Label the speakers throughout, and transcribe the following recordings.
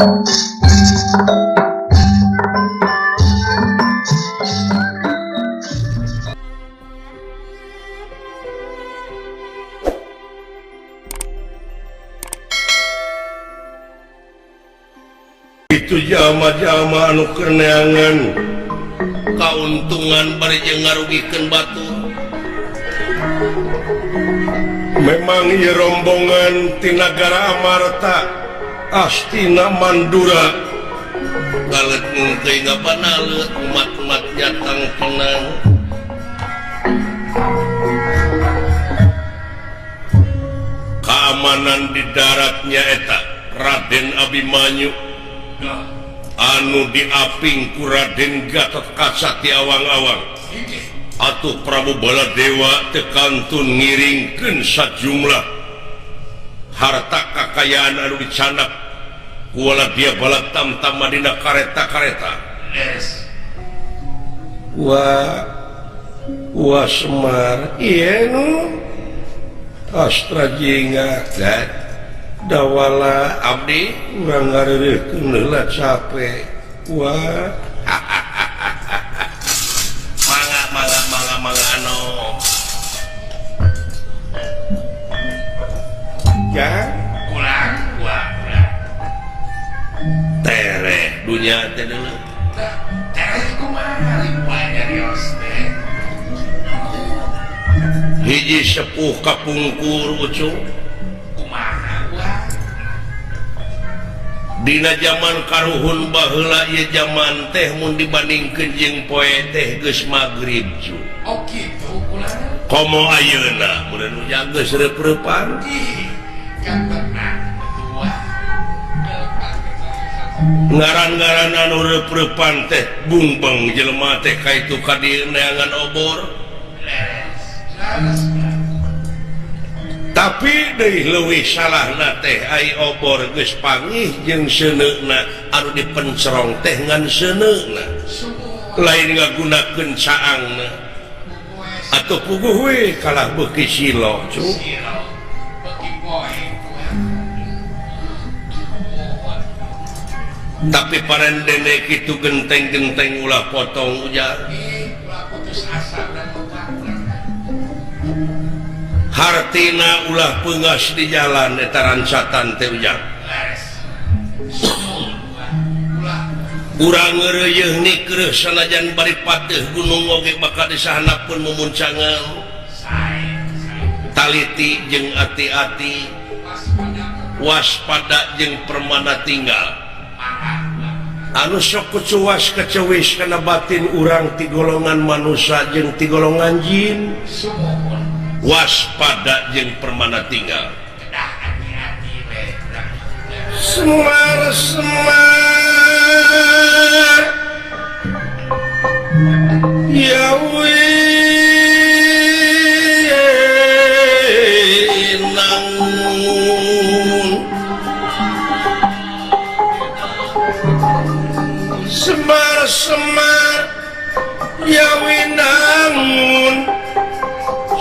Speaker 1: Itu jalma-jalma anu keur neangan kauntungan bari jeung ngarugikeun batur. Memang ieu rombongan ti nagara Amarta astina Mandura galet teuing ngabanalet umat-umat jatang tenang. Keamanan di daratnya eta Raden Abimanyu anu diaping ku Raden Gatotkaca ti awang-awang atuh Prabu Baladewa tekantun ngiringkeun sajumlah harta kakayaan anu dicandak ku dia bala tamtama dina kareta-kareta. Wah Semar ieu nu Astra Jingga dawala abdi urang ngareureukeun heula capek. Wah mangga anu ya ulang tereh dunya teh deuleu tereh kumaha limpah nyarios teh hiji sepuh kapungkur ucul dina zaman karuhun baheula ieu zaman teh mun dibandingkeun jeung poe teh geus magrib ju. Oh kitu kumaha? Komo ayeuna mun anu geus reup-reupan. Kan tenang dua. Ngaran-ngaran anu reup-reupan teh bungbeng jelema teh kaitu ka dieu neangan obor. Tapi deui leuwih salahna teh ai obor geus pangih jeung seuneuna anu dipencerong teh ngan seuneuna lain ngagunakeun caangna atuh puguh we kalah beuki silo cu. Tapi parendene kitu genteng-genteng ulah potong ujar putus asa hartina ulah peungas di jalan eta rancatan teh ujang. Urang ngeureuyeun nikreuh sanajan bari pateuh gunung oge bakal disahandapkeun mumuncangan. Taliti jeung ati-ati, waspada jeung permana tinggal. Anu sok kucuwas kecewis kana batin urang ti golongan manusia jeung ti golongan jin. Waspada jeung permana tinggal. Semar ya winangun semar ya winangun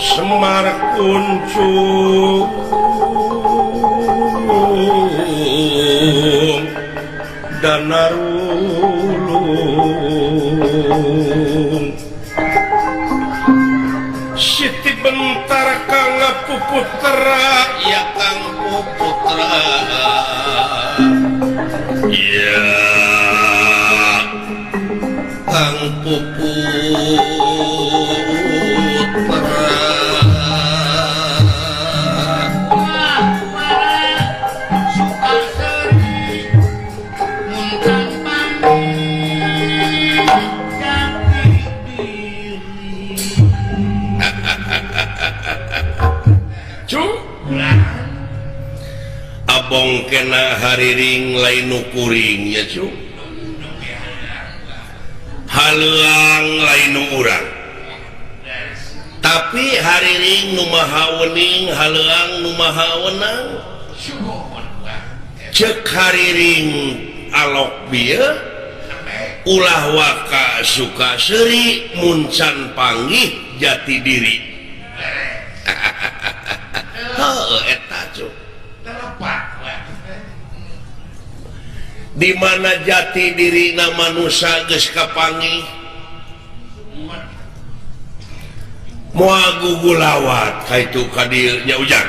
Speaker 1: Semar kuncung danarulung Siti bentar Kang Puputra ya Kang Puputra ya Kang Puputra abong kena hariring lain nukuring ya cu haleuang lain nu urang tapi hariring nu maha wening haleuang nu maha wenang ceuk hariring alok bieu ulah waka suka seuri muncan panggih jati diri heuh eta cu di mana jati diri manusia geus kapangih moal gugulawat kaitu ka dieu nya ujang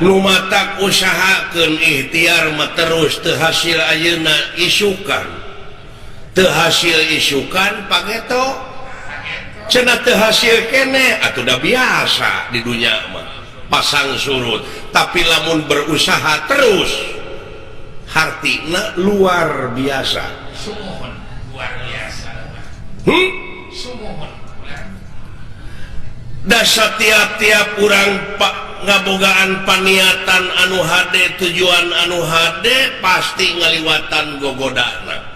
Speaker 1: nu matak usahakeun ikhtiar mah terus teu hasil ayeuna isukan teu hasil isukan pageto cenah teu hasil kene atuh da biasa di dunya mah pasang surut tapi lamun berusaha terus hartina luar biasa
Speaker 2: sumuhun luar biasa sumuhun
Speaker 1: da setiap-tiap urang ngabogaan paniatan anu hade tujuan anu hade pasti ngaliwatan gogodana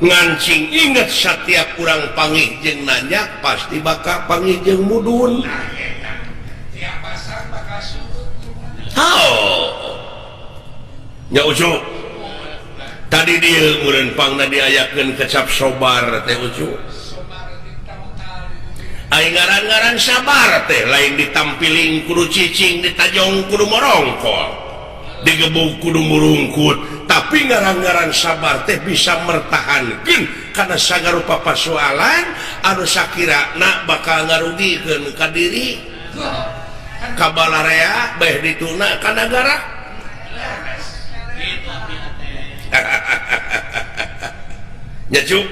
Speaker 1: ngancing inget setiap urang pangih jeung nanyak pasti bakal pangih jeung mudun
Speaker 2: tiap pasar bakal surut
Speaker 1: nya ucu tadi dia meureun pangna diayakeun kecap sobar teh ucu ai ngaran-ngaran sabar teh lain ditampiling kudu cicing ditajong kudu morongkol digebuk kudu murungkut tapi ngaran-ngaran sabar teh bisa mertahankeun kana sagarupa pasoalan anu sakirana bakal ngarugikeun ka diri ka balarea bae dituna ka nagara nya cuk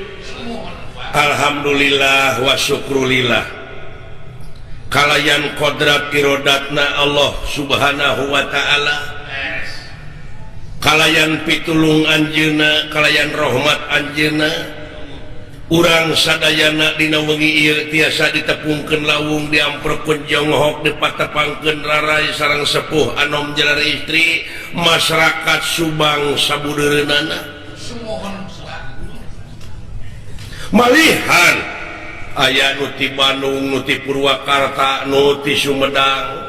Speaker 1: alhamdulillah wa syukrulillah kalayan kodrat irodatna Allah subhanahu wa ta'ala kalayan pitulung anjeuna kalayan rahmat anjeuna urang sadayana dina wengi ieu tiasa ditepungkeun lawung diampreukeun jonghok dipatepangkeun rarai sareng sepuh anom jalar istri masyarakat Subang sabudeureunana malihan aya nu ti Bandung nu ti Purwakarta nu ti Sumedang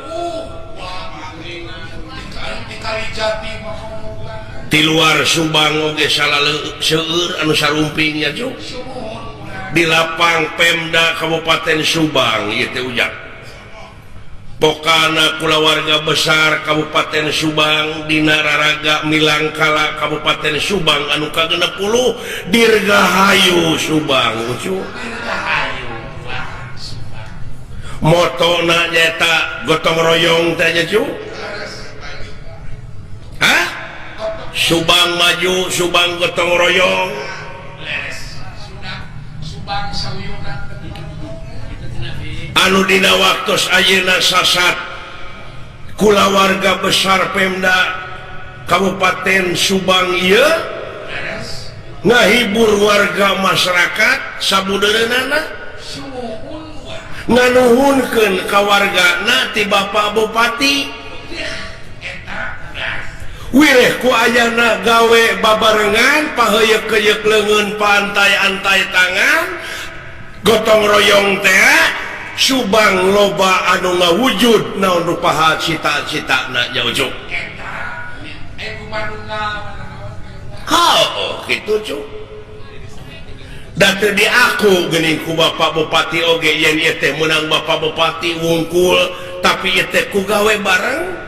Speaker 1: di luar Subang oge seueur anu sarumping nya Cuk di lapang Pemda Kabupaten Subang ieu teh ujang pokana kulawarga besar Kabupaten Subang dina Raraga Milangkala Kabupaten Subang anu kagenep 10 Dirgahayu Subang ucu motona nyata gotong royong teh nya Cuk hah Subang maju Subang gotong royong
Speaker 2: Subang sauyuna
Speaker 1: anu dina waktos ayeuna sasat kulawarga besar Pemda Kabupaten Subang ieu ngahibur warga masyarakat sabudeureunana nganuhunkeun ka wargana ti Bapak Bupati wireh ku ayana gawe babarengan paheuyeuh-heuyeuh leungeun pantai-antai tangan gotong royong teh Subang loba anu ngawujud naon rupaha cita-citana nya Ucuk kitu Cuk da teu diaku geuning ku Bapak Bupati oge yen ieu teh meunang Bapak Bupati wungkul tapi ieu teh ku gawe bareng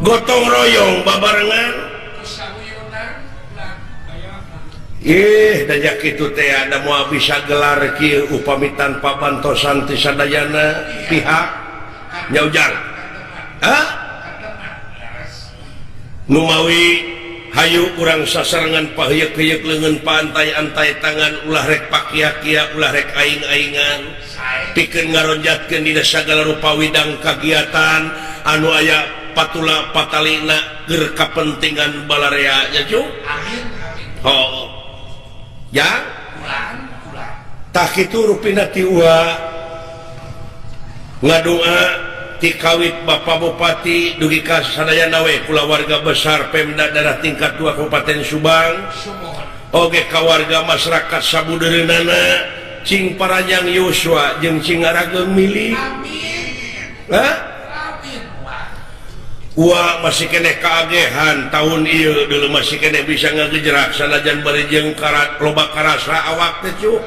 Speaker 1: gotong royong babarengan dajak kitu teh ada moal bisa gelar kieu upami tanpa bantosan ti sadayana pihak nya ujang nu mawi hayu urang sasarengan paheuyeuh-heuyeuh leungeun pantai-antai tangan ulah rek pakia-kia ulah rek aing-aingan pikeun ngaronjatkeun dina sagala rupa widang kagiatan anu aya patula patalina keur kapentingan balarea nya Cuk ya tah kitu rupina ti ngadoa ti kawit Bapak Bupati dugi ka sadayana we kulawarga besar Pemda daerah tingkat 2 Kabupaten Subang oge ka warga masyarakat sabudeureunana cing Parajang Yosua jeung cing Arageung Mili masih kene keagehan tahun ieu dulu masih kene bisa ngagejerak sanajan bari jeung karat loba karasa awak teh Cuk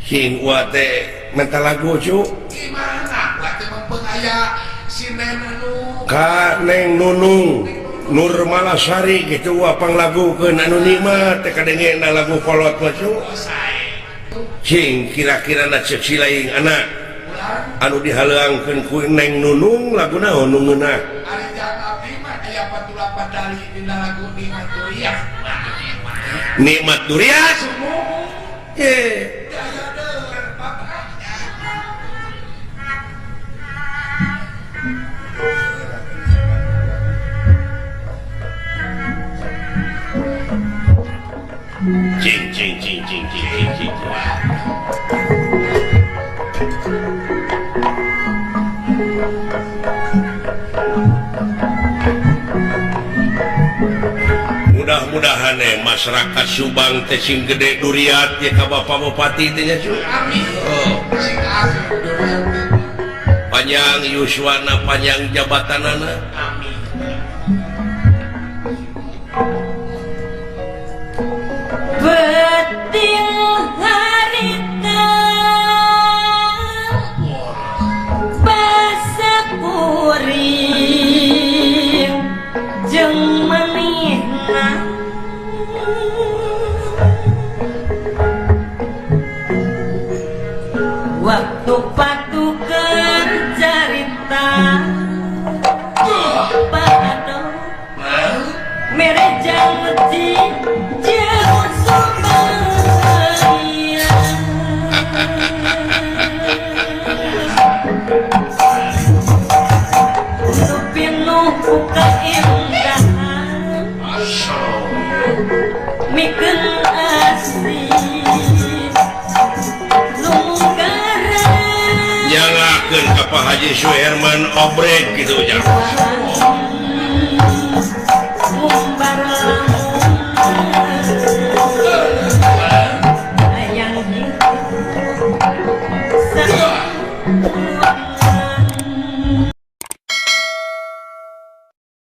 Speaker 1: sing teh mental lagu cu
Speaker 2: gimana berarti mempengaya si Nenu
Speaker 1: ka Neng Nunung Nur Malasari gitu apang lagu ke anu nikmat teh kadenge lagu kolot mah cu
Speaker 2: selesai
Speaker 1: sing kira-kira na cek silaing anak
Speaker 2: pulang
Speaker 1: anu dihalangkeun ku Neng Nunung lagu naon nu ngeunah
Speaker 2: ari jang abdi mah aya patulapan dali dina lagu nikmat durian
Speaker 1: nikmat durian
Speaker 2: semua
Speaker 1: ye
Speaker 2: daya denger papanya
Speaker 1: cing cing cing cing cing cing cing mudah-mudahan masyarakat Subang teh sing gede duriat ya ka Bapak Bupati teh nya cu
Speaker 2: amin sing akhir durian
Speaker 1: panjang yuswana panjang jabatanana
Speaker 2: amin
Speaker 3: Betil harita basa kuring jeung manehna waktu patukeun carita pado mere janji jeung supaya Lupinu buka indahan mikeun asih lunggaran
Speaker 1: nyalakeun ka Pak Haji Suherman obrek gitu nya
Speaker 3: ngumbar lamun hayang hidup